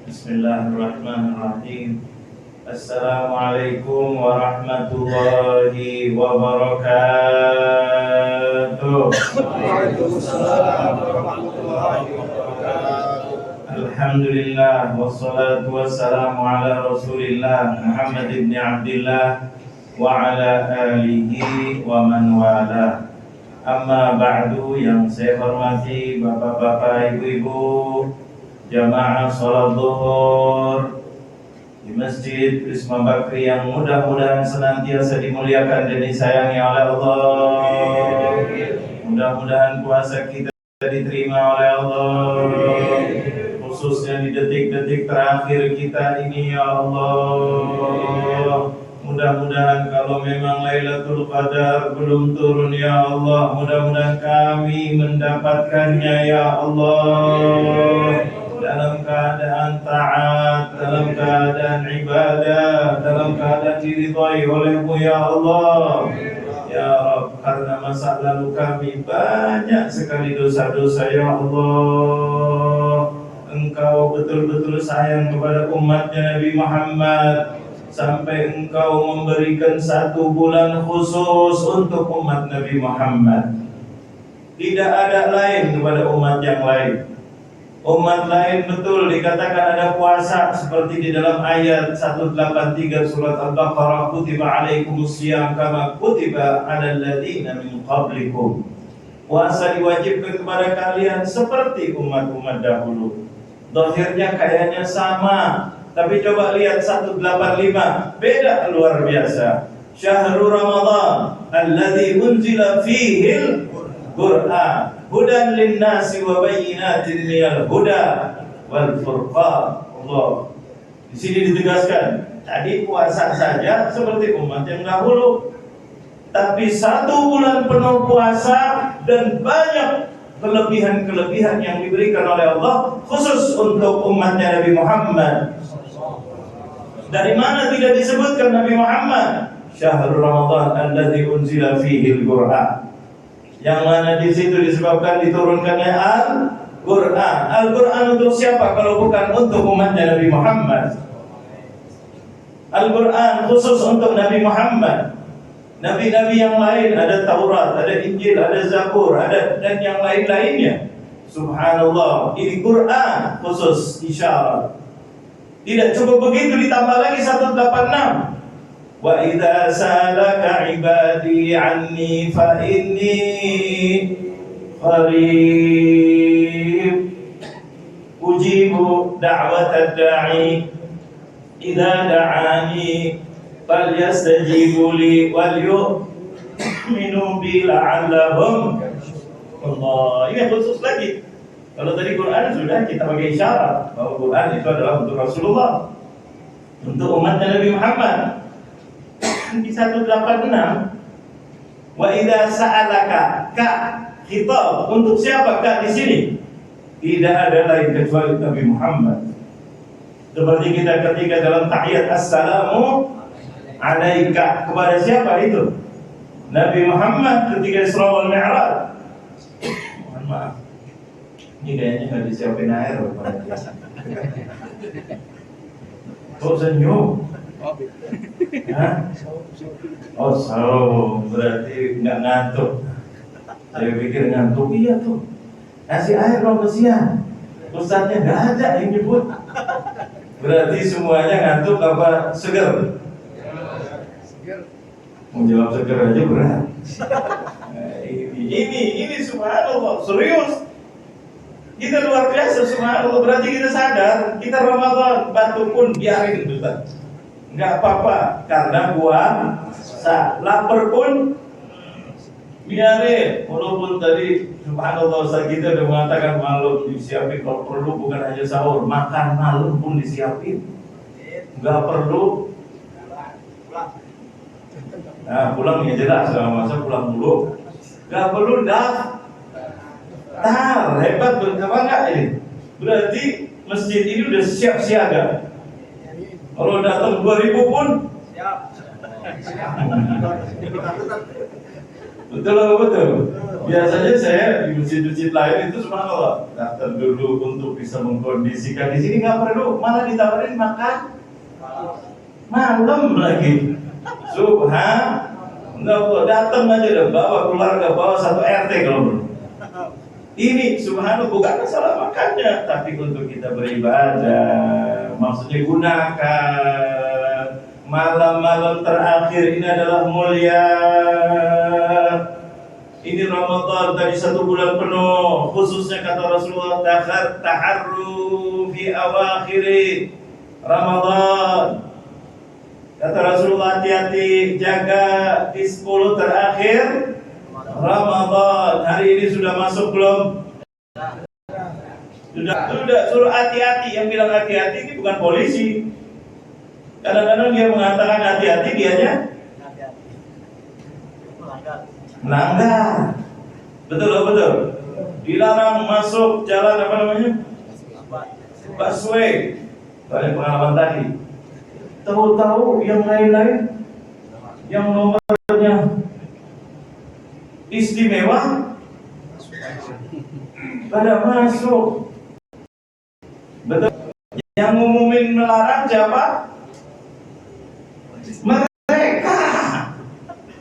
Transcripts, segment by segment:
Bismillahirrahmanirrahim. Assalamualaikum warahmatullahi wabarakatuh. Waalaikumsalam warahmatullahi wabarakatuh. Alhamdulillah wassalatu wassalamu ala Rasulillah Muhammad ibn Abdillah wa ala alihi wa man wala. Amma ba'du, yang saya hormati bapak-bapak, ibu-ibu, jamaah sholat zuhur di Masjid Risma Bakri yang mudah-mudahan senantiasa dimuliakan dan disayangi oleh Allah. Mudah-mudahan puasa kita diterima oleh Allah, khususnya di detik-detik terakhir kita ini, ya Allah. Mudah-mudahan kalau memang Lailatul Qadar belum turun, ya Allah, mudah-mudahan kami mendapatkannya, ya Allah, dalam keadaan taat, dalam keadaan ibadah, dalam keadaan diridhai oleh-Mu, ya Allah. Ya Rabb, karena masa lalu kami banyak sekali dosa-dosa, ya Allah. Engkau betul-betul sayang kepada umatnya Nabi Muhammad, sampai Engkau memberikan 1 bulan khusus untuk umat Nabi Muhammad. Tidak ada lain kepada umat yang lain. Umat lain betul dikatakan ada puasa seperti di dalam ayat 183 surat Al-Baqarah, kutiba alaikumusiyam kama kutiba alal ladzina min qablikum. Puasa diwajibkan kepada kalian seperti umat-umat dahulu. Zahirnya kayaknya sama, tapi coba lihat 185, beda luar biasa. Syahrul Ramadan alladzi unzila fihil Qur'an hudan linnasi wa bayyinatin minal huda wal furqan. Allah di sini ditegaskan, tadi puasa saja seperti umat yang dahulu, tapi 1 bulan penuh puasa dan banyak kelebihan-kelebihan yang diberikan oleh Allah khusus untuk umatnya Nabi Muhammad. Dari mana tidak disebutkan Nabi Muhammad? Syahrul Ramadan alladzi unzila fihil Qur'an. Yang mana di situ disebabkan diturunkannya Al-Qur'an. Al-Qur'an untuk siapa kalau bukan untuk umatnya Nabi Muhammad? Al-Qur'an khusus untuk Nabi Muhammad. Nabi-nabi yang lain ada Taurat, ada Injil, ada Zabur, ada dan yang lain-lainnya. Subhanallah, ini Qur'an khusus isyarat. Tidak cukup begitu, ditambah lagi 186. Wa idza salaka ibadi anni fa inni qarib ujibu da'watad da'i idza da'ani falyastajibu li wal yu'minu bi la'allahum. Allah, ini khusus lagi. Kalau tadi Quran sudah kita pakai isyarat bahwa Quran itu adalah untuk Rasulullah, untuk umatnya Nabi Muhammad. Di 186, wa idza sa'alaka, ka khitab untuk siapa kak di sini? Tidak ada lain kecuali Nabi Muhammad. Seperti kita ketika dalam tahiyat assalamu alaika, kepada siapa itu? Nabi Muhammad ketika Isra wal Mi'raj. Mohon maaf, ini kayaknya nggak disiapin air loh. Kok senyum? Hah? Oh, berarti nggak ngantuk. Saya pikir ngantuk, iya tuh. Kasih air dong kesian. Ustadznya nggak ada yang nyebut. Berarti semuanya ngantuk apa seger? Mau jawab seger aja berat. Ini subhanallah, serius. Kita luar biasa, subhanallah. Berarti kita sadar, kita Ramadan, batuk pun biarin Ustaz. Enggak apa-apa, karena puasa. Lapar pun biarin. Walaupun tadi subhanallah Ustaz kita udah mengatakan malam disiapin, kalau perlu bukan hanya sahur, makan malam pun disiapin. Enggak perlu. Nah, pulang ya jelas, masa pulang dulu. Enggak perlu daftar. Hebat apa enggak ini? Berarti masjid ini udah siap siaga. Kalau datang 2000 pun siap. Betul atau betul? Biasanya saya di masjid-masjid lain itu subhanallah daftar dulu untuk bisa mengkondisikan. Di sini nggak perlu, malah ditawarin makan malam lagi. Subhanallah, datang aja deh, bawa keluarga, bawa satu RT kalau perlu. Ini subhanallah bukan masalah makannya, tapi untuk kita beribadah. Maksudnya gunakan malam-malam terakhir ini adalah mulia. Ini Ramadan tadi 1 bulan penuh, khususnya kata Rasulullah taharru fi awakhir Ramadan. Kata Rasulullah, hati-hati, jaga di 10 terakhir Ramadan. Hari ini sudah masuk belum? Sudah suruh hati-hati. Yang bilang hati-hati ini bukan polisi. Kadang-kadang dia mengatakan hati-hati, dianya melanggar. Betul. Dilarang masuk jalan apa namanya? Busway. Banyak pengalaman tadi. Tahu-tahu yang lain-lain yang nomornya istimewa pada masuk. Betul. Yang ngumumin melarang siapa? Mereka.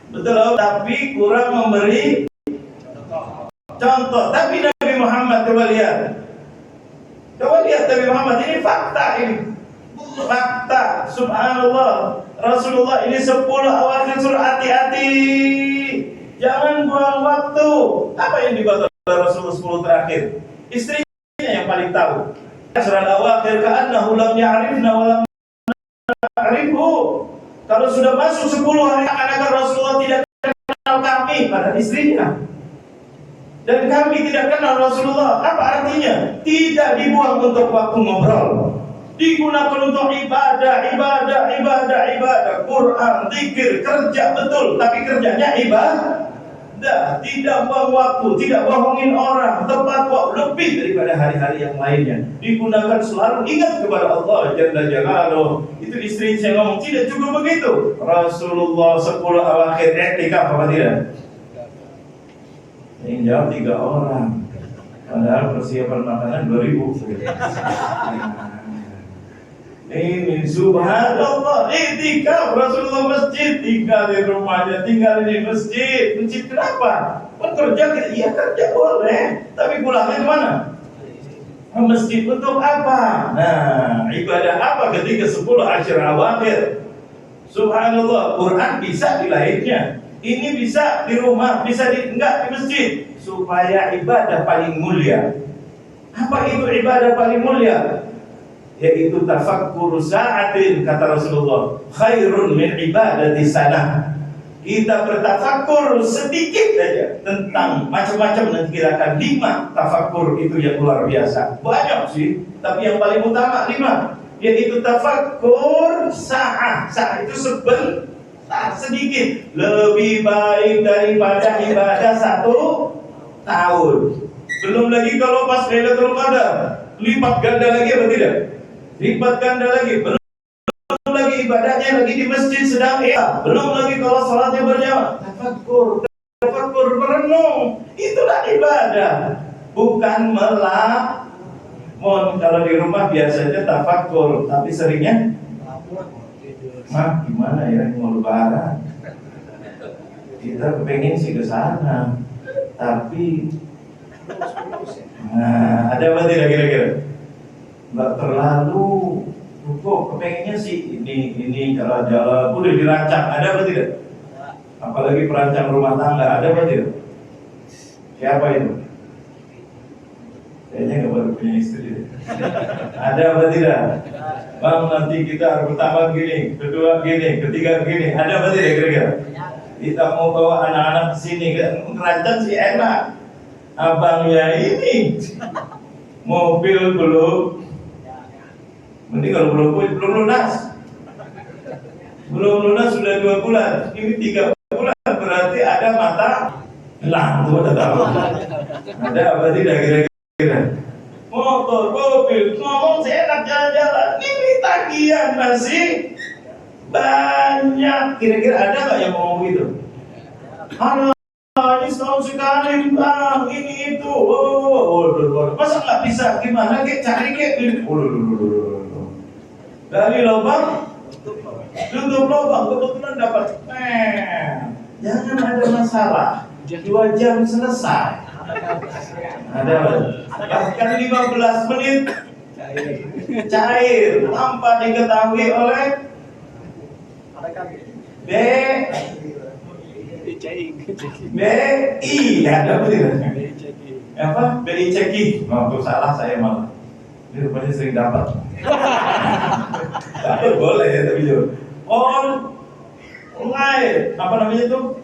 Betul, tapi kurang memberi contoh. Tapi Nabi Muhammad, coba lihat Nabi Muhammad, ini fakta ini. Fakta, subhanallah. Rasulullah ini 10 awakhir surah hati-hati. Jangan buang waktu. Apa yang dibuat oleh Rasulullah 10 terakhir? Istrinya yang paling tahu. Surah awakhir ka'annahu lam ya'rifna wa lam na'rifhu. Kalau sudah masuk 10 hari akan Rasulullah tidak kenal kami, pada istrinya. Dan kami tidak kenal Rasulullah. Apa artinya? Tidak dibuang untuk waktu ngobrol. Digunakan untuk ibadah. Quran, zikir, kerja betul. Tapi kerjanya ibadah. Tidak buang waktu, tidak bohongin orang. Tepat waktu lebih daripada hari-hari yang lainnya. Digunakan selalu ingat kepada Allah Jalla Jalaluh. Itu istri saya ngomong, tidak cukup begitu. Rasulullah 10 awakhir i'tikaf apa tidak? Yang jawab 3 orang. Padahal persiapan makanan 2000. Ini subhanallah, i'tikaf Rasulullah masjid, tinggal di rumahnya, tinggal di masjid. Masjid kenapa? Bekerja, iya kerja boleh, tapi pulangnya kemana? Masjid untuk apa? Nah, ibadah apa ketika 10 asyir awakhir? Subhanallah, Quran bisa di lainnya. Ini bisa di rumah, bisa enggak di masjid. Supaya ibadah paling mulia. Apa itu ibadah paling mulia? Yaitu tafakkur sa'atin, kata Rasulullah, khairun min ibadati sanah. Kita bertafakkur sedikit saja tentang macam-macam, nanti kita akan 5 tafakkur itu yang luar biasa. Banyak sih, tapi yang paling utama 5, yaitu tafakkur sa'ah. Sa'ah itu sedikit, lebih baik daripada ibadah 1 tahun. Belum lagi kalau pas Lailatul Qadar, lipat ganda lagi apa tidak? Lipat ganda lagi. Belum lagi ibadahnya lagi di masjid sedang belum lagi kalau salatnya berjamaah. Tafakkur merenung, itulah ibadah, bukan melamun. Kalau di rumah biasanya tafakkur, tapi seringnya gimana ya mau lebaran, kita kepengen sih ke sana, tapi ada apa tidak kira-kira? Nggak terlalu kok kepengennya sih ini jalan-jalan udah dirancang, ada apa tidak? Apalagi perancang rumah tangga, ada apa tidak? Siapa itu? Kayaknya nggak baru punya istri. Ada apa tidak? Bang, nanti kita harus pertama gini, kedua gini, ketiga gini, ada apa tidak kira-kira? Kita mau bawa anak-anak ke sini, ngerancang sih enak. Abangnya ini mobil belum. Mending kalau belum lunas sudah 2 bulan, ini 3 bulan, berarti ada mata lampu, ada tahu. Ada apa tidak kira-kira? Motor, mobil, ngomong seenak jalan-jalan, ini tagihan masih banyak. Kira-kira ada nggak yang ngomong gitu? Ini setahun sekali bang, ini itu. Masa nggak bisa? Gimana kek cari kek? Dari lubang tutup lubang, kebetulan dapat. Jangan ada masalah. 2 jam selesai. Ada bahkan 15 menit cair tanpa diketahui oleh BI. Ada betul? Apa? BI ceki. Oh, salah saya malah. Ini rupanya sering dapat. Dapat boleh ya tapi jauh. Online, apa namanya tuh?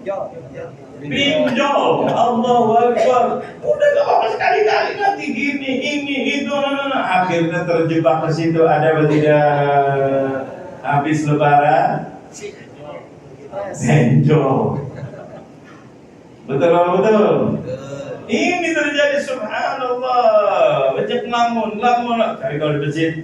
Pinjol. Allahu Akbar. Udah gak apa-apa sekali-kali nanti gini, ini, itu, akhirnya terjebak ke situ. Ada atau tidak? Habis lebaran pinjol. Betul betul. Ini terjadi, subhanallah. Banyak ngelamun. Cari kalau di masjid,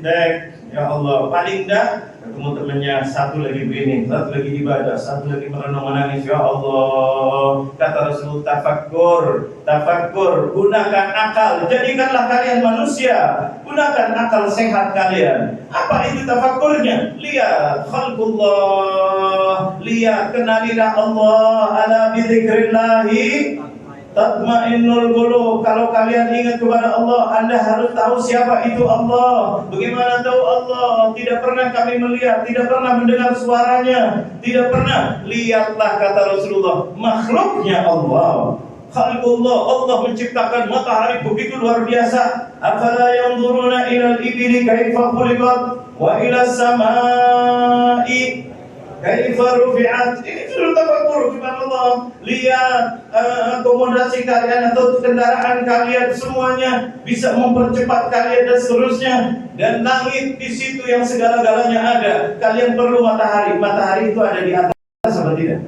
ya Allah, paling dah ketemu temannya, satu lagi begini, satu lagi ibadah, satu lagi merenung menangis. Ya Allah, kata Rasul, tafakkur, gunakan akal, jadikanlah kalian manusia, gunakan akal sehat kalian. Apa itu tafakkurnya? Lihat khalqullah, lihat kenalilah Allah, ala bidzikrillahi tatmainnul qulub. Kalau kalian ingat kepada Allah, Anda harus tahu siapa itu Allah. Bagaimana tahu Allah? Tidak pernah kami melihat, tidak pernah mendengar suaranya, tidak pernah. Lihatlah, kata Rasulullah, makhluknya Allah. Khalqullah, Allah menciptakan matahari begitu luar biasa. Afala yanzuruna ilal ibili kaifa khuliqat wa ilas samai kaifa rufi'at. Ini sudah tafakkur kepada Allah. Lihat akomodasi kalian atau kendaraan kalian, semuanya bisa mempercepat kalian dan seterusnya. Dan langit di situ yang segala-galanya ada. Kalian perlu matahari. Matahari itu ada di atas atau tidak?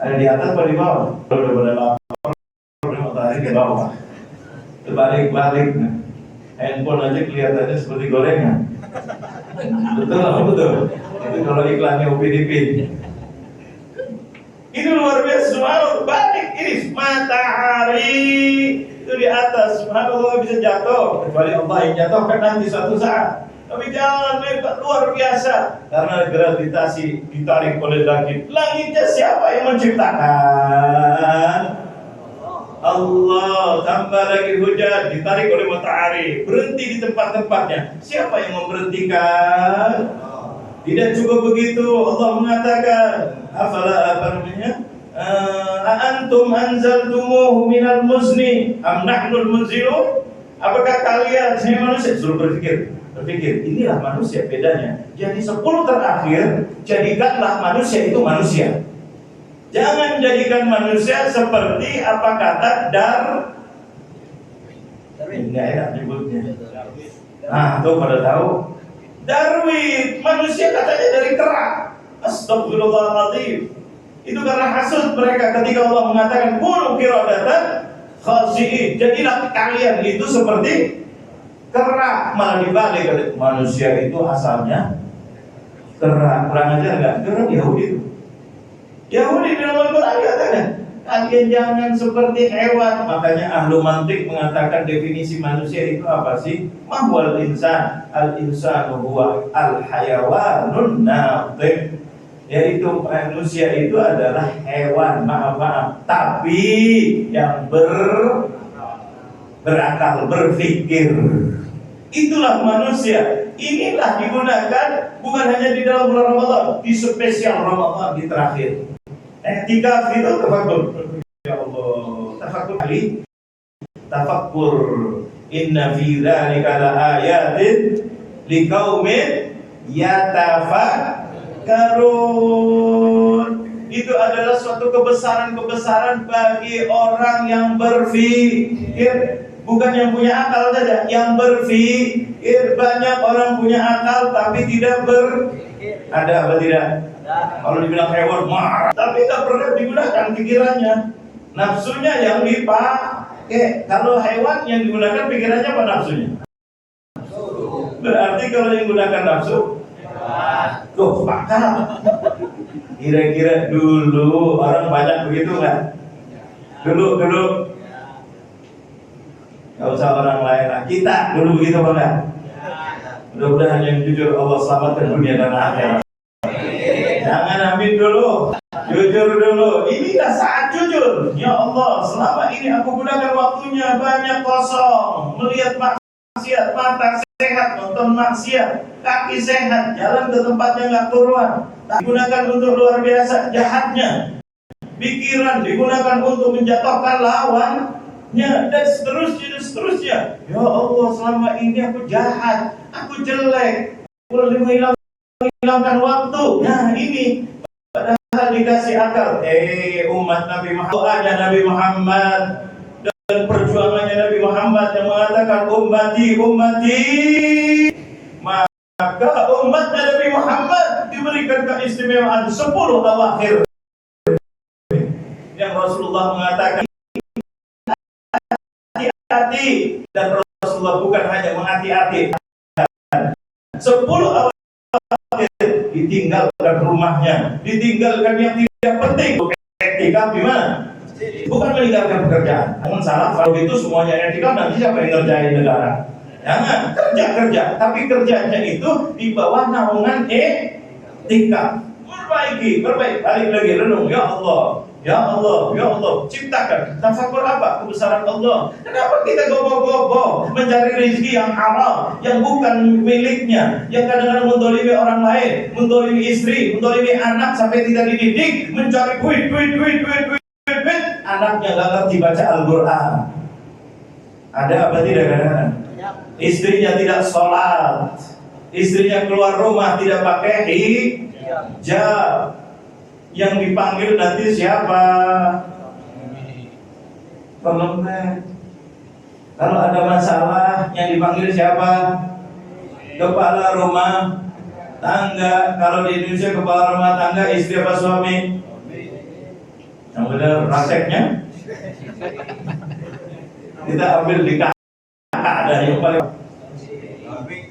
Ada di atas atau di bawah? Udah pada lapar, matahari di bawah. Terbalik-balik. Handphone aja kelihatannya seperti gorengan. Betul. Itu kalau iklannya UPDP. Itu luar biasa. Subhanallah, balik ini matahari itu di atas. Subhanallah, bisa jatuh. Kecuali Allah yang jatuhkan nanti suatu saat. Tapi jangan hebat, luar biasa. Karena gravitasi ditarik oleh langit. Langitnya siapa yang menciptakan? Allah. Tambah lagi hujan, ditarik oleh matahari, berhenti di tempat-tempatnya. Siapa yang memberhentikan? Tidak cukup begitu, Allah mengatakan, antum anzaltumuhu minal muzni am nahnul munzilun? Apakah kalian, saya manusia, suruh berpikir, inilah manusia bedanya. Jadi 10 terakhir, jadikanlah manusia itu manusia. Jangan jadikan manusia seperti apa kata Darwin. Nggak enak nyebutnya. Nah, tuh pada tahu. Darwin, manusia katanya dari kera. Astagfirullahaladzim. Itu karena hasud mereka ketika Allah mengatakan kunu qiradatan khasi'in. Jadilah kalian itu seperti kera. Malah dibalik, manusia itu asalnya kera. Kurang ajar enggak? Kera Yahudi itu. Yahudi dalam Al-Quran katakan, kalian jangan seperti hewan. Makanya ahlu mantik mengatakan definisi manusia itu apa sih? Mahwal insan, al-insanu huwa al-hayawanun natiq. Yaitu manusia itu adalah hewan, maaf, tapi yang berakal, berpikir. Itulah manusia. Inilah digunakan bukan hanya di dalam bulan Ramadan, di spesial Ramadan di terakhir. I'tikaf itu tafakkur. Ya Allah, tafakkur. Inna fi dzalika laayatin liqaumin yatafakkarun. Itu adalah suatu kebesaran bagi orang yang berpikir. Bukan yang punya akal saja, yang berpikir. Banyak orang punya akal tapi tidak ada apa tidak? Kalau dibilang hewan marah, tapi tak pernah digunakan pikirannya. Nafsunya yang dipakai. Kalau hewan yang digunakan pikirannya apa nafsunya? Berarti kalau yang digunakan nafsu, tuh pakar. Kira-kira dulu orang banyak begitu nggak? Dulu. Gak usah orang lain lah. Kita dulu begitu Bang. Mudah-mudahan yang jujur Allah selamatkan dunia dan akhirat. Jangan amin dulu. Jujur dulu. Inilah saat jujur. Ya Allah, selama ini aku gunakan waktunya banyak kosong, melihat maksiat, mata sehat nonton maksiat, kaki sehat jalan ke tempat yang nggak keruan, digunakan untuk luar biasa jahatnya. Pikiran digunakan untuk menjatuhkan lawannya dan seterusnya. Ya Allah, selama ini aku jahat, aku jelek, aku menghilangkan waktu. Nah ini padahal dikasih akal. Umat Nabi Muhammad, doanya Nabi Muhammad dan perjuangannya Nabi Muhammad yang mengatakan ummati, maka umatnya Nabi Muhammad diberikan keistimewaan 10 awakhir yang Rasulullah mengatakan hati-hati, dan Rasulullah bukan hanya menghati-hati 10 awakhir, ditinggalkan rumahnya, ditinggalkan yang tidak penting. Etika gimana? Bukan meninggalkan pekerjaan. Namun salah kalau itu semuanya etika, nanti siapa yang ngerjain negara? Jangan, kerja, tapi kerjanya itu di bawah naungan etika. Perbaiki, balik lagi renung. Ya Allah, ciptakan. Tafakur apa? Kebesaran Allah. Kenapa kita gobo-gobo mencari rezeki yang haram, yang bukan miliknya, yang kadang-kadang mendolimi orang lain, mendolimi istri, mendolimi anak sampai tidak dididik, mencari duit. Anaknya nggak ngerti baca Al-Quran. Ada apa tidak kadang-kadang? Istrinya tidak sholat, istrinya keluar rumah tidak pakai hijab. Yang dipanggil nanti siapa? Tolong deh. Kalau ada masalah yang dipanggil siapa? Kepala rumah tangga. Kalau di Indonesia kepala rumah tangga istri apa suami? Yang benar prakteknya kita ambil di kakak, ada yang paling.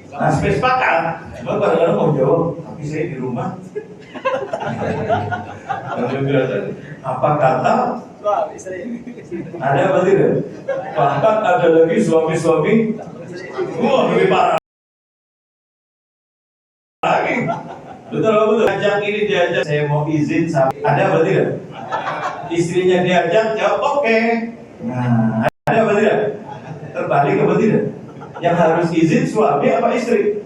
Nah, sepakat. Cuma kadang-kadang mau jawab, tapi saya di rumah. Apa kata? Ada apa tidak? Bahkan ada lagi suami-suami, lebih parah lagi. Betul. Ajak ini diajak, saya mau izin sama. Ada apa tidak? Istrinya diajak, jawab oke. Nah, ada apa tidak? Terbalik apa tidak? Yang harus izin suami apa istri?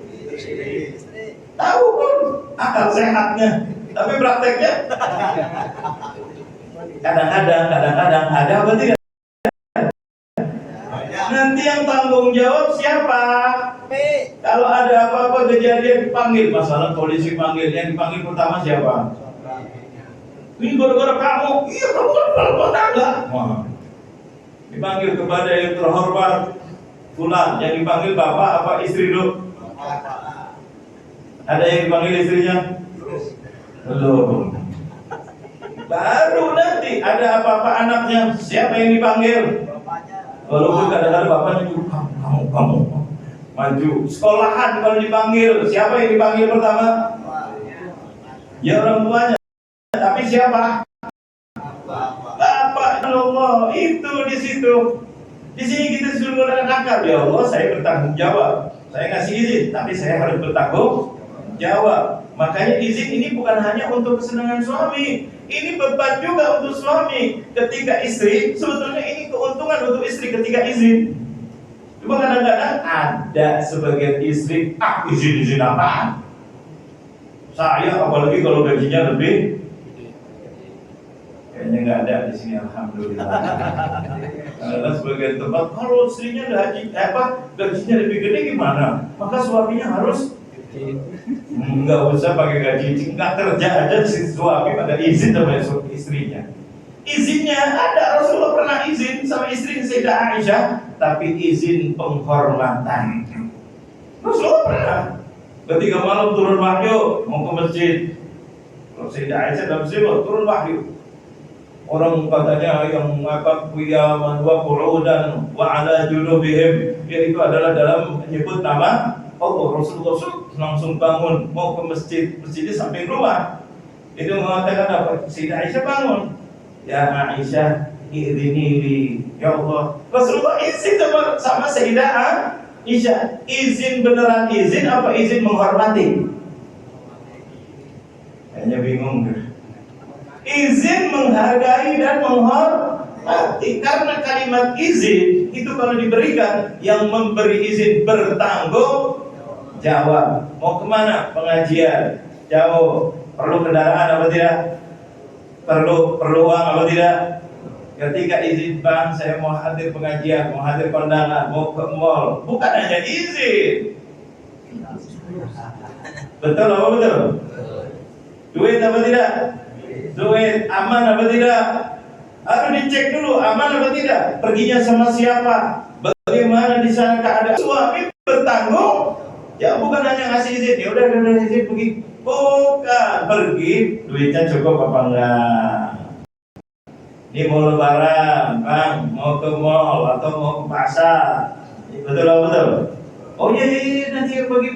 Tahu pun akal sehatnya, tapi prakteknya kadang-kadang ada apa tidak? Nanti yang tanggung jawab siapa? Kalau ada apa-apa kejadian dipanggil, masalah polisi panggil, yang dipanggil pertama siapa? Ini gara-gara kamu. Iya, kamu kan kepala tangga. Dipanggil kepada yang terhormat fulan, yang dipanggil bapak apa istri lu? Ada yang dipanggil istrinya? Belum. Baru nanti ada apa-apa anaknya, siapa yang dipanggil? Walaupun kadang-kadang bapaknya juga kamu maju. Sekolahan kalau dipanggil, siapa yang dipanggil pertama? Ya orang tuanya. Tapi siapa? Bapak. Allah, itu di situ. Di sini kita suruh menggunakan akal. Ya Allah, saya bertanggung jawab. Saya ngasih izin, tapi saya harus bertanggung jawab. Makanya izin ini bukan hanya untuk kesenangan suami, ini beban juga untuk suami. Ketika istri, sebetulnya ini keuntungan untuk istri ketika izin. Cuma kadang-kadang ada sebagian istri, izin apaan? Saya apalagi kalau gajinya lebih. Kayaknya nggak ada di sini, alhamdulillah. Karena sebagian tempat kalau istrinya gajinya lebih gede gimana? Maka suaminya harus nggak usah pakai gaji, nggak kerja aja si suami pada izin sama istrinya. Izinnya ada, Rasulullah pernah izin sama istri Sayyidah Aisyah, tapi izin penghormatan. Rasulullah pernah ketika malam turun wahyu mau ke masjid, Sayyidah Aisyah dalam sibuk turun wahyu. Orang katanya yang qiyaman wa qu'udan wa ala junubihim, yaitu adalah dalam menyebut nama Allah. Rasulullah langsung bangun mau ke masjidnya samping rumah. Itu mengatakan apa? Sayyidah Aisyah bangun. Ya Aisyah, I'dzini li, ya Allah. Rasulullah izin sama Sayyidah Aisyah. Izin beneran izin apa izin menghormati? Kayaknya bingung deh. Izin menghargai dan menghormati, karena kalimat izin itu kalau diberikan, yang memberi izin bertanggung jawab. Mau kemana? Pengajian jauh, perlu kendaraan apa tidak? Perlu uang apa tidak? Ketika izin, bang, saya mau hadir pengajian, mau hadir kondangan, mau ke mall, bukan hanya izin. Betul apa betul? Duit apa tidak? Duit aman apa tidak? Harus dicek dulu aman apa tidak. Perginya sama siapa? Bagaimana di sana keadaan? Suami bertanggung. Ya bukan hanya ngasih izin. Ya udah izin pergi. Bukan pergi. Duitnya cukup apa enggak? Ini mau lebaran, bang, mau ke mall atau mau ke pasar. Betul apa betul? Oh iya nanti pergi.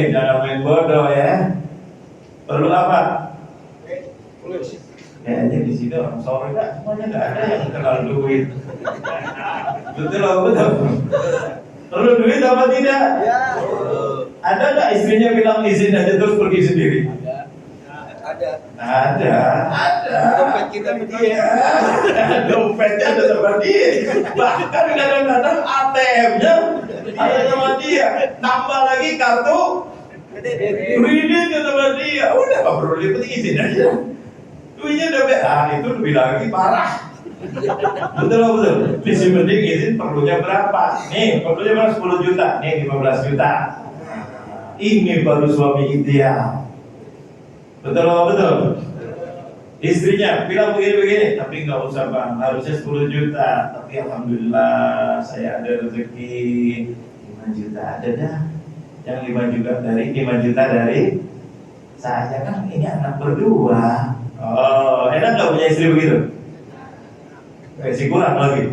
Jangan main bodoh ya. Perlu apa? Kayaknya di sini orang sore semuanya nggak ada yang kenal duit. Betul apa betul? Perlu duit apa tidak? Ya. Ada nggak istrinya bilang izin aja terus pergi sendiri? Ada. Dompet kita dia. Dompetnya ada sama dia. Bahkan kadang-kadang ATM-nya ada sama dia. Tambah lagi kartu kreditnya sama dia. Udah nggak perlu dapat izin aja. Duitnya udah itu lebih lagi parah. Betul. Mesti mending izin perlunya berapa? Nih perlunya berapa? 10 juta. Nih 15 juta. Ini baru suami ideal. Betul. Istrinya bilang begini, tapi nggak usah bang, harusnya 10 juta. Tapi alhamdulillah saya ada rezeki 5 juta ada dah. Yang 5 juta dari saya, kan ini anak berdua. Oh, enak nggak punya istri begitu? Si kurang lagi.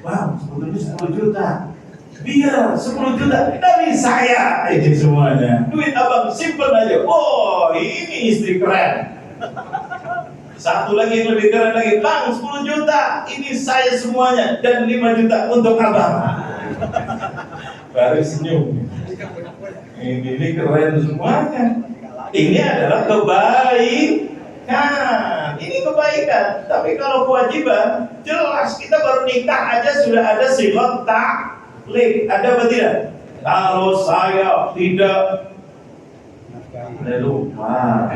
Bang, 10 juta. Biar 10 juta dari saya aja semuanya. Duit abang simpen aja. Oh, ini istri keren. Satu lagi yang lebih keren lagi. Bang, 10 juta. Ini saya semuanya. Dan 5 juta untuk abang. Baru senyum. Ini keren semuanya. Ini adalah kebaikan. Ini kebaikan. Tapi kalau kewajiban, jelas kita baru nikah aja sudah ada sigot taklif. Ada apa tidak? Kalau saya tidak, udah lupa.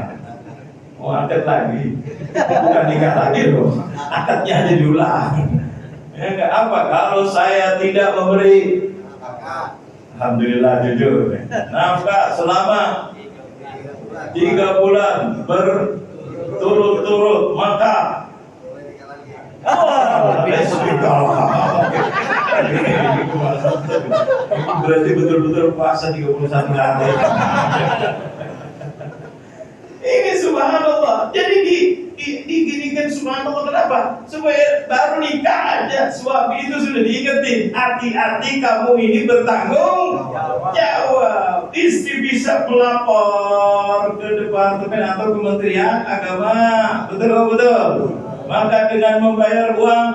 Mau akad lagi. Bukan nikah lagi loh. Akadnya aja diulang. Ya enggak apa? Kalau saya tidak memberi, alhamdulillah jujur. Nafkah selama 3 bulan berturut-turut, maka berarti betul-betul puasa 31 hari. Ini subhanallah. Jadi diginikan subhanallah, kenapa? Supaya baru nikah aja suami itu sudah diingetin, hati-hati kamu ini bertanggung jawab. Istri bisa melapor ke departemen atau kementerian agama. Betul. Maka dengan membayar uang,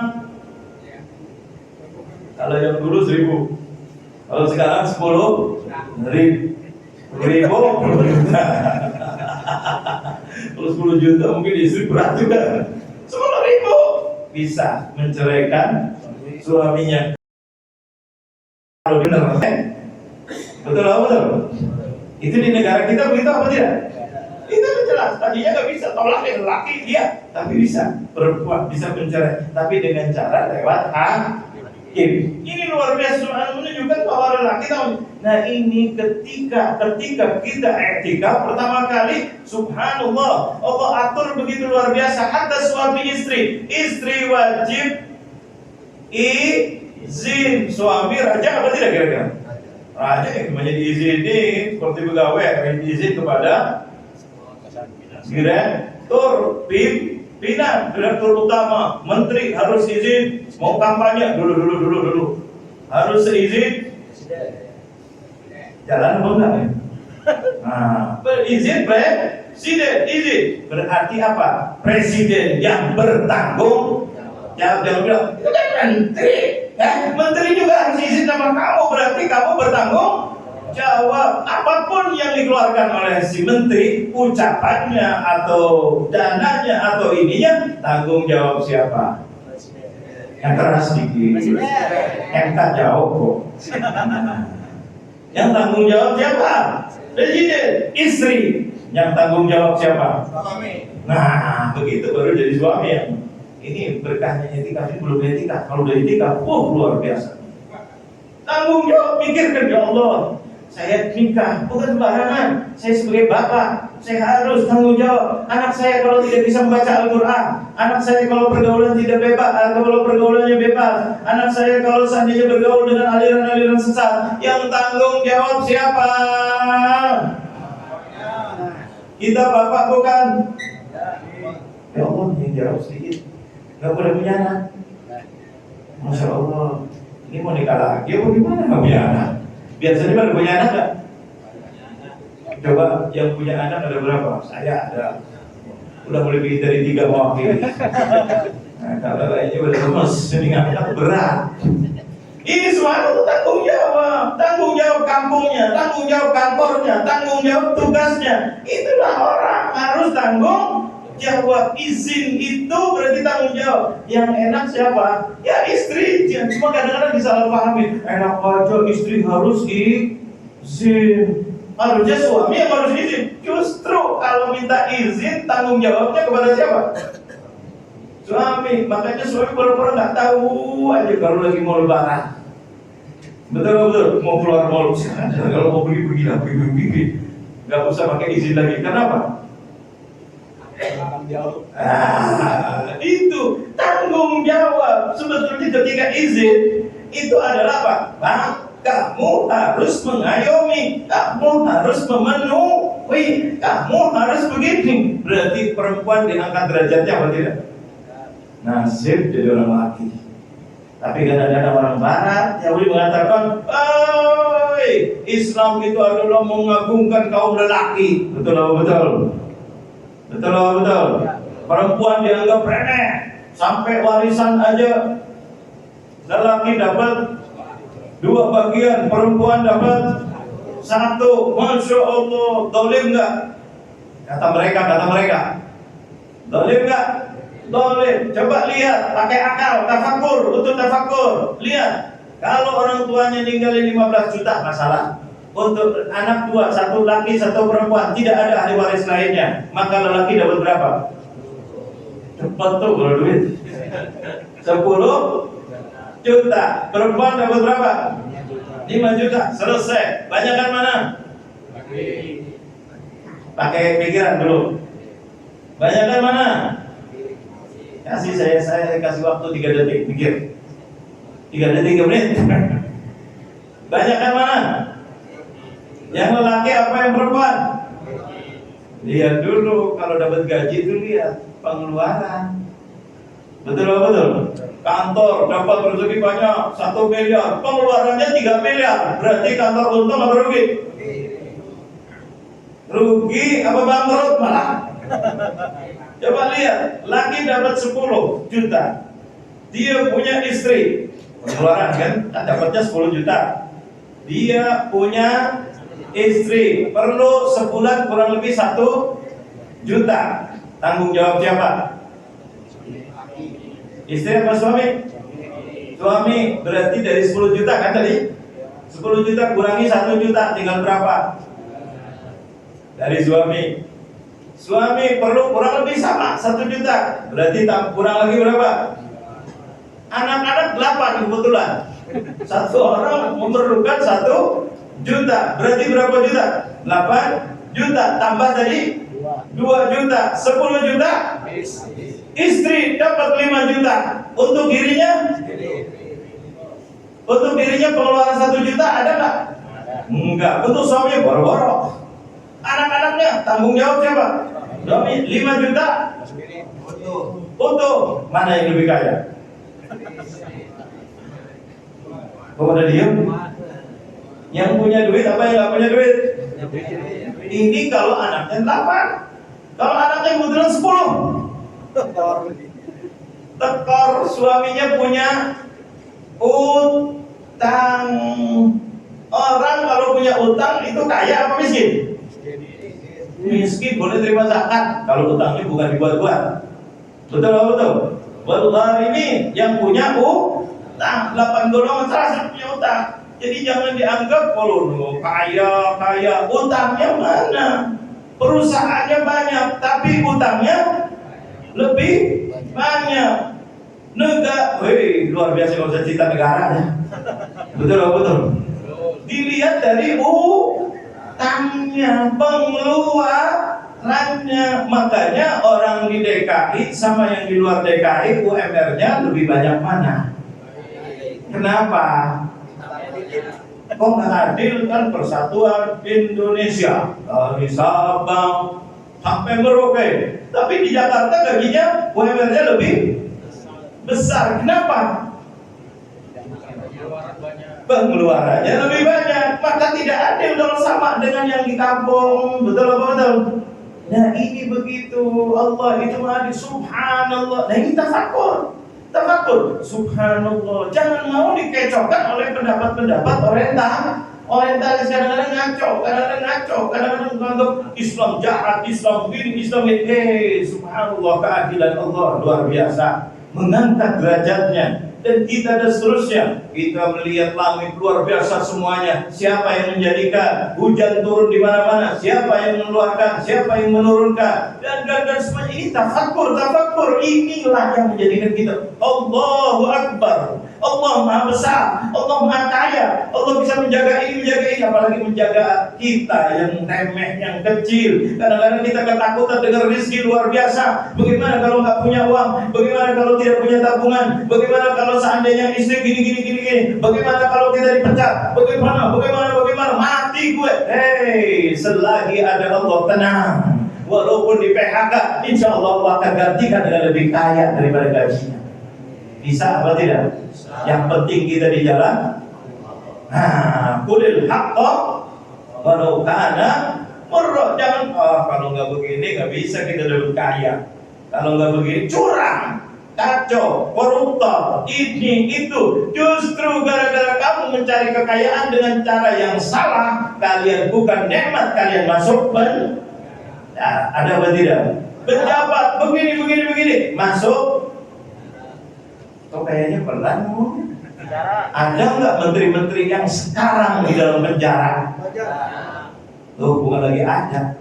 kalau yang dulu 1.000, kalau sekarang 10.000. Kalau 10 juta mungkin istri berat juga. 10.000 bisa menceraikan suaminya. Kalau benar, betul. Itu di negara kita begitu apa tidak? Itu jelas. Tadinya nggak bisa tolak yang laki dia, tapi bisa perempuan bisa mencerai, tapi dengan cara lewat hakim. Ini luar biasa, menunjukkan bahwa lelaki tahu. Nah ini ketika kita etika pertama kali, subhanallah, Allah atur begitu luar biasa. Hatta suami istri wajib izin suami. Raja apa tidak kira-kira? Raja yang cuma diizinin seperti pegawai, izin kepada direktur, pimpinan, direktur utama, menteri harus izin. Mau kampanye dulu harus izin. Jalan apa enggak ya? Nah, berizin izin. Berarti apa? Presiden yang bertanggung jawab. Itu kan menteri. Menteri juga harus izin sama kamu. Berarti kamu bertanggung jawab. Apapun yang dikeluarkan oleh si menteri, ucapannya atau dananya atau ininya, tanggung jawab siapa? Yang keras sedikit. MK jawab kok. Yang tanggung jawab siapa? Presiden. Istri. Yang tanggung jawab siapa? Nah, begitu baru jadi suami ya. Ini berkahnya etika, ini belum etika. Kalau udah etika, luar biasa. Tanggung jawab, pikirkan, ya Allah, saya nikah bukan sembarangan. Saya sebagai bapak, saya harus tanggung jawab. Anak saya kalau tidak bisa membaca Al-Quran, anak saya kalau pergaulan tidak bebas, kalau pergaulannya bebas, anak saya kalau seandainya bergaul dengan aliran-aliran sesat, yang tanggung jawab siapa? Kita bapak bukan? Ya Allah, yang jawab sedikit. Gak boleh punya anak. Masya Allah, ini mau nikah lagi apa gimana gak punya anak? Biasanya pada punya anak gak? Coba yang punya anak ada berapa? Saya ada. Udah mulai bikin dari 3 mewakili. Nah, kalau lainnya udah lemes, ini anak berat. Ini semua itu tanggung jawab kampungnya, tanggung jawab kantornya, tanggung jawab tugasnya. Itulah orang harus tanggung jawab. Izin itu berarti tanggung jawab. Yang enak siapa? Ya istri. Cuma kadang-kadang disalahpahami. Enak aja istri harus izin. Harusnya suami yang harus izin. Justru kalau minta izin, tanggung jawabnya kepada siapa? Suami. Makanya suami pura-pura nggak tahu aja kalau lagi mau lebaran. Betul, mau keluar mall, kalau mau pergi, nggak usah pakai izin lagi. Kenapa? Itu tanggung jawab. Sebetulnya ketika izin itu adalah apa? Kamu harus mengayomi, kamu harus memenuhi, kamu harus begini. Berarti perempuan diangkat derajatnya apa tidak? Nasib jadi orang laki. Tapi kadang-kadang orang barat Yahudi mengatakan, Islam itu adalah mengagungkan kaum lelaki. Betul apa betul? Betul apa betul? Perempuan dianggap remeh. Sampai warisan aja lelaki dapat 2 bagian, perempuan dapat 1. Masya Allah, dolim nggak? Kata mereka, dolim nggak? Dolim. Coba lihat, pakai akal, tafakur, untuk tafakur. Lihat, kalau orang tuanya ninggalin 15 juta masalah. Untuk anak 2, 1 laki, 1 perempuan, tidak ada ahli waris lainnya, maka lelaki dapat berapa? Cepat tuh kalau duit. 10 juta. Perempuan dapat berapa? 5 juta. Selesai. Banyakan mana? Pakai pikiran dulu. Banyakan mana? Saya kasih waktu 3 detik pikir. 3 detik, 3 menit. Banyakan mana? Yang lelaki apa yang perempuan? Lihat dulu, kalau dapat gaji itu lihat pengeluaran. Betul apa betul? Kantor dapat rezeki banyak 1 miliar, pengeluarannya 3 miliar. Berarti kantor untung apa rugi? Rugi apa bangkrut malah? Coba lihat, laki dapat 10 juta. Dia punya istri, pengeluaran kan dapatnya 10 juta. Dia punya istri, perlu sebulan kurang lebih 1 juta. Tanggung jawab siapa? Istri apa suami? Suami. Berarti dari 10 juta kan tadi? 10 juta kurangi 1 juta, tinggal berapa? Dari suami. Suami perlu kurang lebih sama 1 juta. Berarti kurang lagi berapa? Anak-anak 8 kebetulan. 1 orang memerlukan 1 juta. Berarti berapa juta? 8 juta. Tambah tadi 2 juta. 10 juta. Istri dapat 5 juta. Untuk dirinya? Untuk dirinya pengeluaran 1 juta ada nggak? Enggak. Untuk suaminya boro-boro. Anak-anaknya tanggung jawab siapa? Suami. 5 juta. Untuk mana yang lebih kaya? Kok udah diem? Yang punya duit apa yang nggak punya duit? Ini kalau anaknya 8. Kalau anaknya kebetulan 10, tekor suaminya punya utang. Orang kalau punya utang itu kaya apa miskin? Miskin boleh terima zakat kalau utangnya bukan dibuat-buat. Betul apa betul? Wal gharimin yang punya utang, 8 golongan terasa punya utang. Jadi jangan dianggap kalau kaya, utangnya mana? Perusahaannya banyak, tapi utangnya lebih banyak. Luar biasa kalau usah cerita negara ya. Betul apa betul? Dilihat dari utangnya, pengeluarannya. Makanya orang di DKI sama yang di luar DKI UMR-nya lebih banyak mana? Kenapa? Kok nggak adil kan? Persatuan Indonesia dari Sabang sampai Merauke, tapi di Jakarta gajinya UMR-nya lebih besar. Kenapa? Pengeluarannya lebih banyak, maka tidak adil kalau sama dengan yang di kampung. Betul apa betul? Nah ini begitu, Allah itu adil, subhanallah. Nah ini tafakur, subhanallah. Jangan mau dikecokkan oleh pendapat-pendapat orientalis. Kadang-kadang ngaco, kadang-kadang menganggap Islam jahat, Islam begini, Islam ini. Subhanallah, keadilan Allah luar biasa, mengangkat derajatnya. Dan kita dan seterusnya, kita melihat langit luar biasa semuanya. Siapa yang menjadikan hujan turun di mana-mana? Siapa yang mengeluarkan? Siapa yang menurunkan? Dan semuanya ini tafakur. Inilah yang menjadikan kita Allahu Akbar. Allah Maha Besar, Allah Maha Kaya. Allah bisa menjaga ini. Apalagi menjaga kita yang remeh, yang kecil. Kadang-kadang kita ketakutan dengan rezeki luar biasa. Bagaimana kalau nggak punya uang? Bagaimana kalau tidak punya tabungan? Bagaimana kalau seandainya istri gini? Bagaimana kalau kita dipecat? Bagaimana? Mati gue. Selagi ada Allah, tenang. Walaupun di PHK, insya Allah Allah akan gantikan dengan lebih kaya daripada gajinya. Bisa apa tidak? Yang penting kita di jalan. Qulil haqqa walau kana murra. Jangan kalau nggak begini nggak bisa kita dapat kaya. Kalau nggak begini curang, kacau, koruptor, ini itu. Justru gara-gara kamu mencari kekayaan dengan cara yang salah, kalian bukan nikmat, kalian masuk ada apa tidak? Pejabat begini masuk. Kok kayaknya pelan ngomongnya? Ada nggak menteri-menteri yang sekarang di dalam penjara? Bukan lagi ada.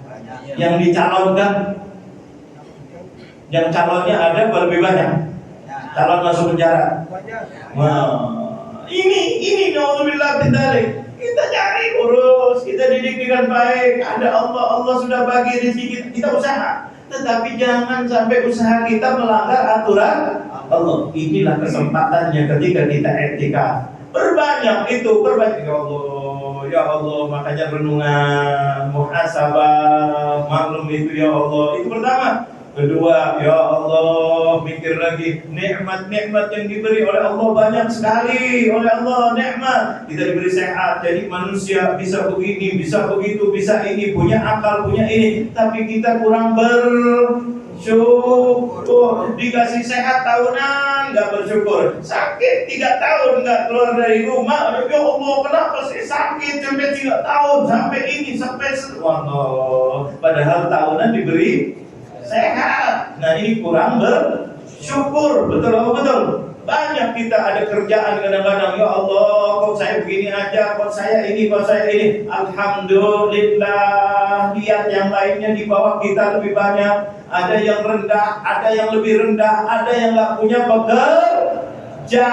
Yang dicalonkan, yang calonnya ada lebih banyak. Calon masuk penjara. Ini naudzubillah min dzalik. Kita cari urus, kita didik dengan baik. Ada Allah sudah bagi rezeki kita usaha. Tetapi jangan sampai usaha kita melanggar aturan Allah. Inilah kesempatannya ketika kita etika. Perbanyak ya Allah, makanya renungan, muhasabah, maklum itu ya Allah. Itu pertama. Kedua, ya Allah, mikir lagi nikmat-nikmat yang diberi oleh Allah banyak sekali. Oleh Allah nikmat. Kita diberi sehat, jadi manusia bisa begini, bisa begitu, bisa ini, punya akal, punya ini. Tapi kita kurang bersyukur. Dikasih sehat tahunan, nggak bersyukur. Sakit 3 tahun nggak keluar dari rumah. Ya Allah, kenapa sih sakit sampai 3 tahun, sampai ini, sampai Allah. Padahal tahunan diberi sehat. Nah ini kurang bersyukur. Betul apa betul? Banyak kita ada kerjaan kadang-kadang, ya Allah kok saya begini aja, kok saya ini. Alhamdulillah, lihat yang lainnya di bawah kita lebih banyak. Ada yang rendah, ada yang lebih rendah, ada yang gak punya pekerjaan.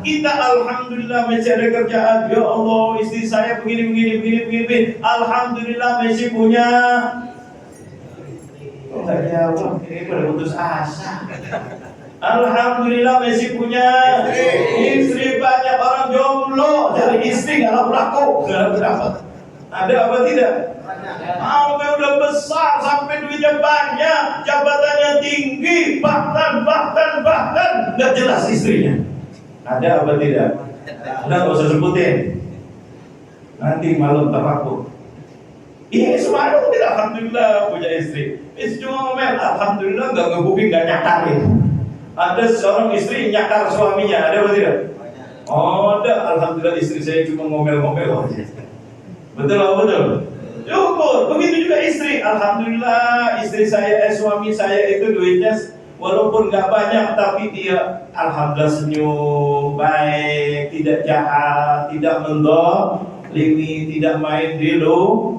Kita alhamdulillah masih ada kerjaan. Ya Allah, istri saya begini. Alhamdulillah masih punya. Enggak jawab, ini pada putus asa. Alhamdulillah masih punya istri. Banyak orang jomblo dari istri nggak laku, nggak dapat. Ada apa tidak? Sampai udah besar, sampai duitnya banyak, jabatannya tinggi, bahkan nggak jelas istrinya. Ada apa tidak? Udah nggak usah sebutin. Nanti malam tafakur. Ini semua kita alhamdulillah punya istri. Istri cuma ngomel, alhamdulillah nggak ngebukin, nggak nyakarin. Ada seorang istri nyakar suaminya, ada apa tidak? Oh, ada. Alhamdulillah istri saya cuma ngomel-ngomel. Betul apa betul? Syukur. Begitu juga istri. Alhamdulillah istri saya, suami saya itu duitnya walaupun nggak banyak, tapi dia alhamdulillah senyum, baik, tidak jahat, tidak mendolimi, tidak main di luar.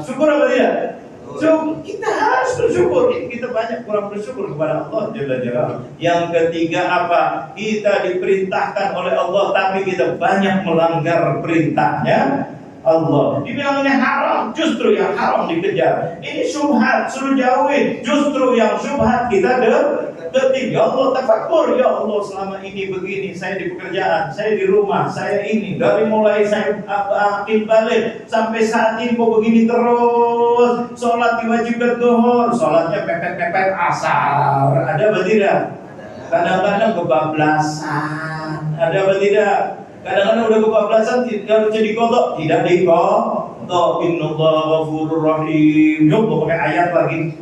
Syukur apa tidak? So, kita harus bersyukur. Kita banyak kurang bersyukur kepada Allah Jalla Jalla. Yang ketiga apa? Kita diperintahkan oleh Allah, tapi kita banyak melanggar perintahnya Allah. Dibilangnya haram, justru yang haram dikejar. Ini syubhat, suruh jauhin. Justru yang syubhat kita detik. Ya Allah, tafakkur. Ya Allah, selama ini begini, saya di pekerjaan, saya di rumah, saya ini. Dari mulai saya akil balik sampai saat ini kok begini terus. Sholat diwajibkan zuhur, sholatnya pepet-pepet asar. Ada apa tidak? Kadang-kadang kebablasan. Ada apa tidak? Kadang-kadang udah kebablasan, tidak jadi kodok, tidak dikodok. Innallaha ghafurur rahim. Yuk, pakai ayat lagi.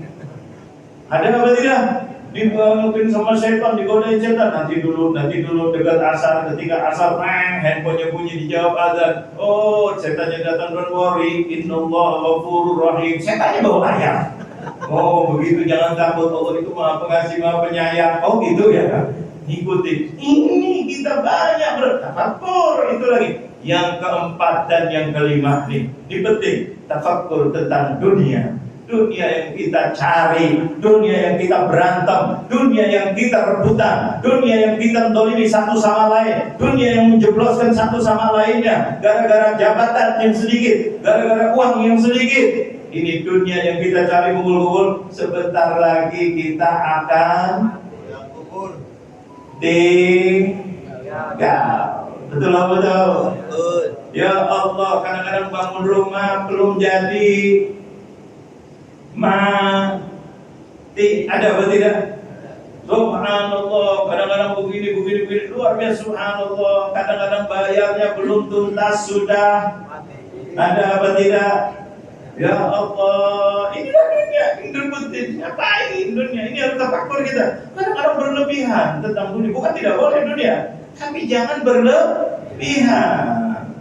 Ada apa tidak? Dibangunin sama setan, digodain setan. Nanti dulu dekat asar, ketika asar handphonenya bunyi, dijawab azan. Oh, setannya datang, don't worry, innallaha ghafurur rahim. Setannya bawa ayat. Oh, begitu, jangan takut, Allah itu Maha Pengasih, Maha Penyayang. Oh, gitu ya. Ikuti. Ini kita banyak bertafakkur. Itu lagi. Yang keempat dan yang kelima nih, dipetik tafakkur tentang dunia. Dunia yang kita cari, dunia yang kita berantem, dunia yang kita rebutan, dunia yang kita mendolimi satu sama lain, dunia yang menjebloskan satu sama lainnya, gara-gara jabatan yang sedikit, gara-gara uang yang sedikit. Ini dunia yang kita cari ngumpul-ngumpul. Sebentar lagi kita akan tinggal. Betul apa betul? Ya Allah, kadang-kadang bangun rumah belum jadi, mati. Ada apa tidak? Subhanallah, kadang-kadang begini luar biasa. Subhanallah, kadang-kadang bayarnya belum tuntas sudah mati. Ada apa tidak? Ya Allah, inilah dunia, ngapain dunia? Ini harus tafakkur kita. Kadang-kadang berlebihan tentang dunia. Bukan tidak boleh dunia, tapi jangan berlebihan.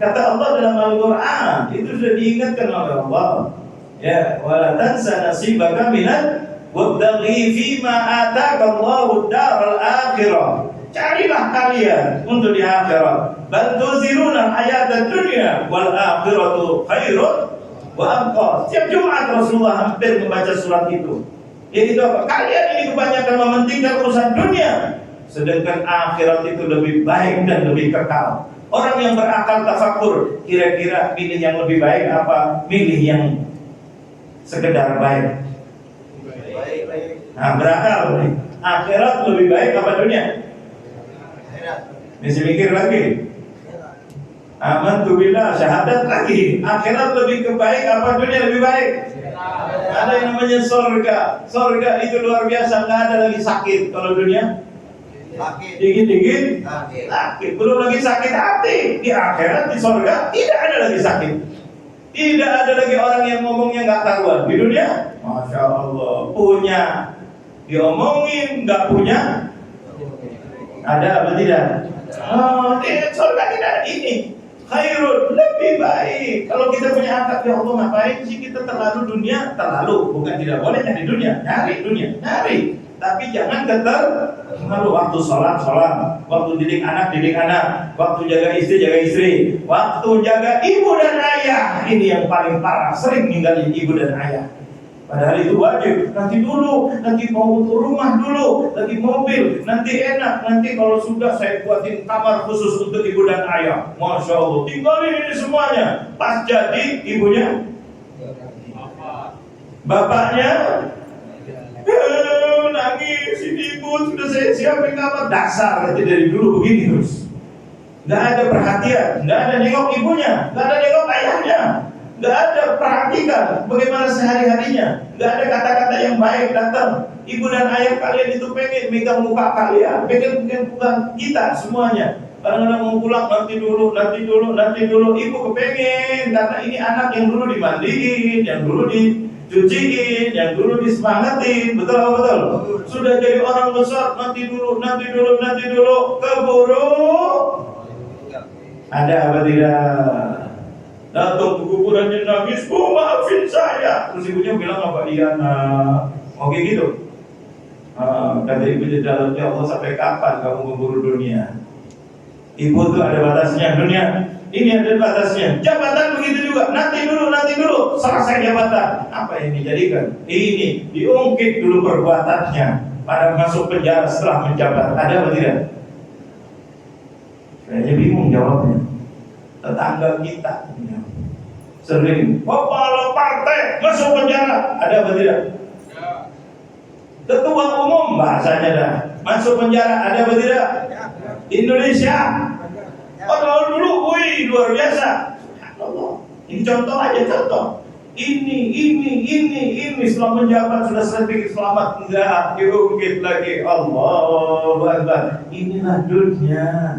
Kata Allah dalam Al-Quran, itu sudah diingatkan oleh Allah. Ya, wala tansa nasibaka minal wabtaghi fima ataka Allahu ad-daral akhirah. Carilah kalian untuk di akhirat. Bal tuziruna hayatad dunya wal akhiratu khairun wa abqa. Setiap Jumat Rasulullah hampir membaca surat itu. Yaitu apa? Kalian ini kebanyakan mementingkan urusan dunia, sedangkan akhirat itu lebih baik dan lebih kekal. Orang yang berakal tafakkur, kira-kira pilih yang lebih baik apa? Pilih yang sekedar baik. Nah, berakal nih. Akhirat lebih baik apa dunia? Bisa mikir lagi. Amantu billah, syahadat lagi. Akhirat lebih baik apa dunia lebih baik? Ada yang namanya surga. Surga itu luar biasa, nggak ada lagi sakit. Kalau dunia dikit-dikit sakit. Belum lagi sakit hati. Di akhirat, di surga tidak ada lagi sakit. Tidak ada lagi orang yang ngomongnya nggak karuan. Di dunia, masya Allah, punya diomongin, nggak punya. Ada apa tidak? Oh, tidak, surga tidak ada ini. Khairun, lebih baik. Kalau kita punya akal, ya Allah, ngapain sih kita terlalu dunia? Terlalu, bukan tidak boleh nyari dunia, nyari dunia, nyari. Tapi jangan terlalu. Waktu sholat, waktu didik anak, waktu jaga istri, waktu jaga ibu dan ayah. Ini yang paling parah, sering ninggalin ibu dan ayah. Padahal itu wajib. Nanti dulu, nanti mau butuh rumah dulu, nanti mobil, nanti enak, nanti kalau sudah saya buatin kamar khusus untuk ibu dan ayah. Masya Allah, tinggalin ini semuanya. Pas jadi ibunya, bapaknya nangis, ini ibu sudah saya siapin kamar. Dasar, nanti dari dulu begini terus. Nggak ada perhatian, nggak ada nengok ibunya, nggak ada nengok ayahnya. Gak ada perhatikan bagaimana sehari-harinya. Gak ada kata-kata yang baik datang. Ibu dan ayah kalian itu pengen megang muka kalian, pengen muka kita semuanya. Kadang-kadang mau pulang nanti dulu. Ibu kepengen karena ini anak yang dulu dimandiin, yang dulu dicuciin, yang dulu disemangatin, betul. Sudah jadi orang besar, nanti dulu. Keburu ada apa tidak? Datang ke kuburannya nangis, "Bu, maafin saya." Terus ibunya bilang, "Apa iya nak?" Oke gitu. Kata ibu di dalam, "Ya Allah, sampai kapan kamu memburu dunia?" Ibu itu ada batasnya, dunia ini ada batasnya. Jabatan begitu juga, nanti dulu, selesai jabatan. Apa yang dijadikan? Ini diungkit dulu perbuatannya, pada masuk penjara setelah menjabat. Ada apa tidak? Kayaknya bingung jawabnya. Tetangga kita sering, kepala partai masuk penjara. Ada apa tidak? Ketua umum bahasanya dah masuk penjara. Ada apa tidak? Indonesia. Kalau dulu, wih, luar biasa. Allah. Ini contoh aja, contoh. Ini setelah menjabat sudah sedikit selamat, enggak diungkit lagi. Allahu Akbar. Inilah dunia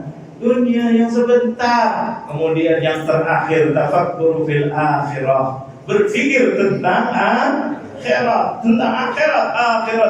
yang sebentar. Kemudian yang terakhir, tafakkur fil akhirah, berpikir tentang akhirat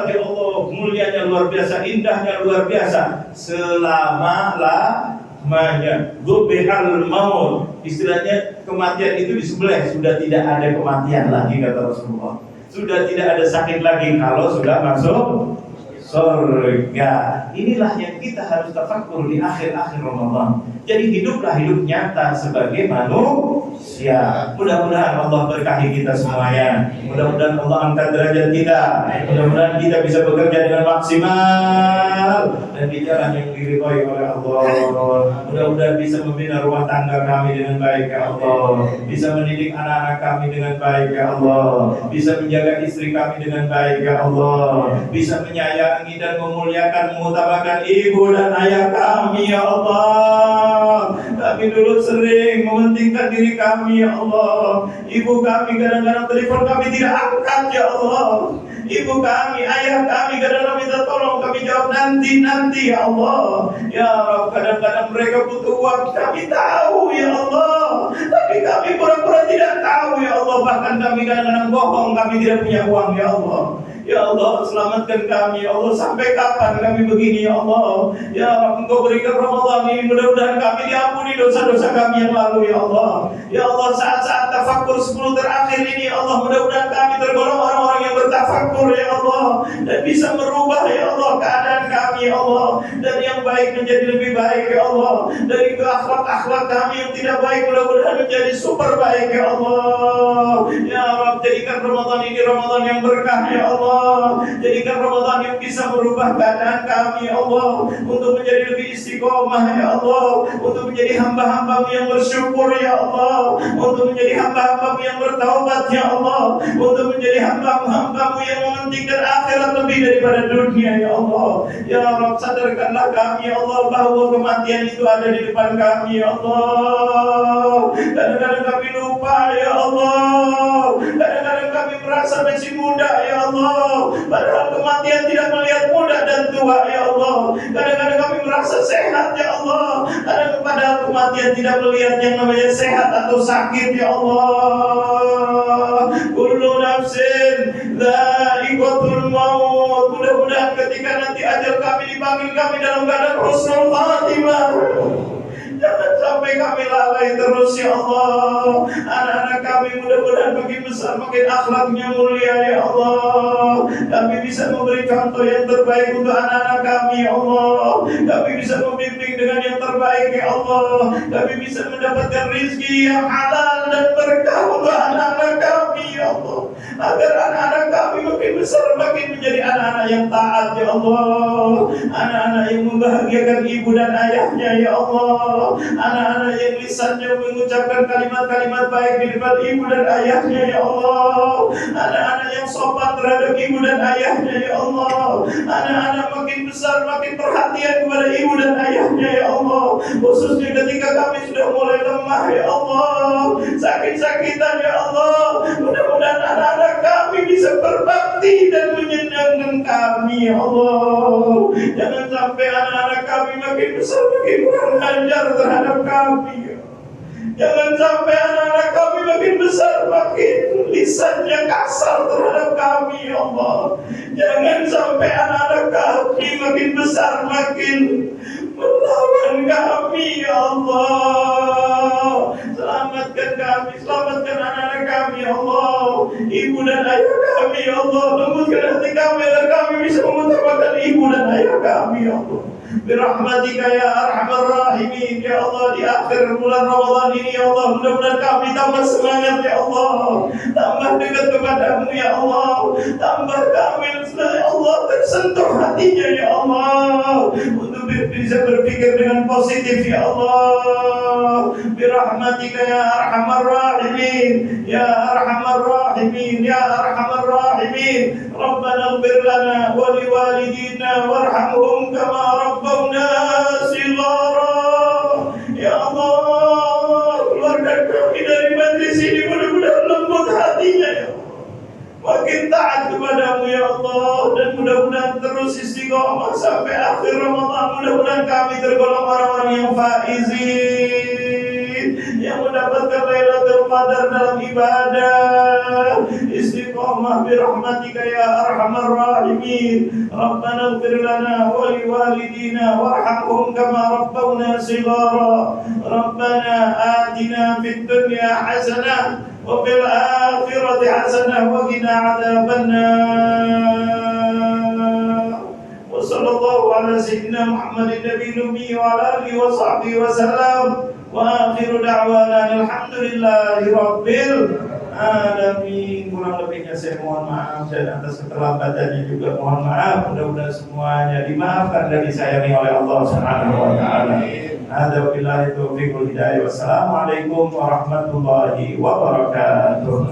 ya Allah, mulianya luar biasa, indahnya luar biasa, selama-lamanya. Dzubihal maut, istilahnya kematian itu disembelih, sudah tidak ada kematian lagi kata Rasulullah. Sudah tidak ada sakit lagi kalau sudah masuk surga. Inilah yang kita harus tafakkur di akhir-akhir Ramadan. Jadi hiduplah hidup nyata sebagai manusia. Mudah-mudahan Allah berkahi kita semuanya. Mudah-mudahan Allah angkat derajat kita. Mudah-mudahan kita bisa bekerja dengan maksimal dan di jalan yang diridhoi oleh Allah. Mudah-mudahan bisa membina rumah tangga kami dengan baik ya Allah. Bisa mendidik anak-anak kami dengan baik ya Allah. Bisa menjaga istri kami dengan baik ya Allah. Bisa menyayangi dan memuliakan, mengutamakan ibu dan ayah kami ya Allah. Kami dulu sering mementingkan diri kami ya Allah. Ibu kami kadang-kadang telepon kami tidak angkat ya Allah. Ibu kami, ayah kami kadang-kadang minta tolong, kami jawab nanti ya Allah. Ya Allah, kadang-kadang mereka butuh uang, kami tahu ya Allah, tapi kami pura-pura tidak tahu ya Allah. Bahkan kami kadang-kadang bohong, kami tidak punya uang ya Allah. Ya Allah, selamatkan kami ya Allah. Sampai kapan kami begini ya Allah? Ya Allah, Engkau berikan Ramadan ini, mudah-mudahan kami diampuni dosa-dosa kami yang lalu ya Allah. Ya Allah, saat-saat tafakkur 10 terakhir ini ya Allah, mudah-mudahan kami tergolong orang-orang yang bertafakkur ya Allah, dan bisa merubah ya Allah keadaan kami ya Allah, dan yang baik menjadi lebih baik ya Allah, dari akhlak-akhlak kami yang tidak baik mudah-mudahan menjadi super baik ya Allah. Ya Allah, jadikan Ramadan ini Ramadan yang berkah ya Allah. Jadikan Ramadan yang bisa merubah keadaan kami ya Allah, untuk menjadi lebih istiqomah ya Allah, untuk menjadi hamba-hamba-Mu yang bersyukur ya Allah, untuk menjadi hamba-hamba-Mu yang bertaubat ya Allah, untuk menjadi hamba-hamba-Mu yang mementingkan akhirat lebih daripada dunia ya Allah. Ya Rabb, sadarkanlah kami ya Allah bahwa kematian itu ada di depan kami ya Allah. Kadang-kadang kami lupa ya Allah, kadang-kadang kami merasa masih muda ya Allah, padahal kematian tidak melihat muda dan tua ya Allah. Kadang-kadang kami merasa sehat ya Allah, padahal kematian tidak melihat yang namanya sehat atau sakit ya Allah. Kullu nafsin dha'iqatul maut. Mudah-mudahan ketika nanti ajal kami dipanggil, kami dalam keadaan husnul khatimah. Jangan sampai kami lalai terus ya Allah. Anak-anak kami mudah-mudahan makin besar, makin akhlaknya mulia ya Allah. Kami bisa memberi contoh yang terbaik untuk anak-anak kami ya Allah. Kami bisa membimbing dengan yang terbaik ya Allah. Kami bisa mendapatkan rezeki yang halal dan berkah untuk anak-anak kami ya Allah, agar anak-anak kami makin besar, makin menjadi anak-anak yang taat ya Allah. Anak-anak yang membahagiakan ibu dan ayahnya ya Allah. Anak-anak yang lisannya mengucapkan kalimat-kalimat baik di depan ibu dan ayahnya ya Allah. Anak-anak yang sopan terhadap ibu dan ayahnya ya Allah. Anak-anak makin besar, makin perhatian kepada ibu dan ayahnya ya Allah. Khususnya ketika kami sudah mulai lemah ya Allah, sakit-sakitan ya Allah, mudah-mudahan anak-anak kami bisa berbakti dan menyenangkan kami ya Allah. Jangan sampai anak-anak kami makin besar makin kurang ajar terhadap kami. Jangan sampai anak-anak kami makin besar makin lisannya kasar terhadap kami, ya Allah. Jangan sampai anak-anak kami makin besar makin melawan kami, ya Allah. Selamatkan kami, selamatkan anak-anak kami, ya Allah. Ibu dan ayah kami, ya Allah. Lembutkan hati kami agar kami bisa mengutamakan ibu dan ayah kami, ya Allah. Birahmatika ya arhamar rahimin, ya Allah. Di akhir bulan Ramadan ini, ya Allah, mudah-mudahan kami tambah semangat, ya Allah. Tambah dekat kepadamu, ya Allah. Tambah kami, ya Allah, tersentuh hatinya, ya Allah, untuk bisa berpikir dengan positif, ya Allah. Birahmatika ya arhamar rahimin, ya arhamar rahimin, ya arhamar rahimin. Rabbana ighfir lana wa liwalidina warhamhum kama rabbawna shighara. Ya Allah, keluarkan kami dari majlis ini, mudah-mudahan lembut hatinya, ya Allah. Makin taat kepadamu, ya Allah, dan mudah-mudahan terus istiqomah sampai akhir Ramadan. Mudah-mudahan kami tergolong orang-orang yang faizin, yang mendapatkan Lailatul Qadar dalam ibadah. Istiqomah birahmatika ya arhamar rahimin. Rabbana ighfir lana wa liwalidina warhamhum kama rabbawna shighara. Rabbana atina fid dunya hasanah wa fil akhirati hasanah wa qina adzabannar. Wa sallallahu ala sayyidina Muhammadin nabiyil ummi wa ala alihi wa sahbihi wa sallam. Wa akhiru da'wana alhamdulillahi rabbil alamin. Kurang lebihnya saya mohon maaf, dan atas keterlambatannya juga mohon maaf. Mudah-mudahan semuanya dimaafkan dan disayangi oleh Allah Subhanahu wa taala. Hadza billahi taufiq wal hidayah. Wassalamualaikum warahmatullahi wabarakatuh.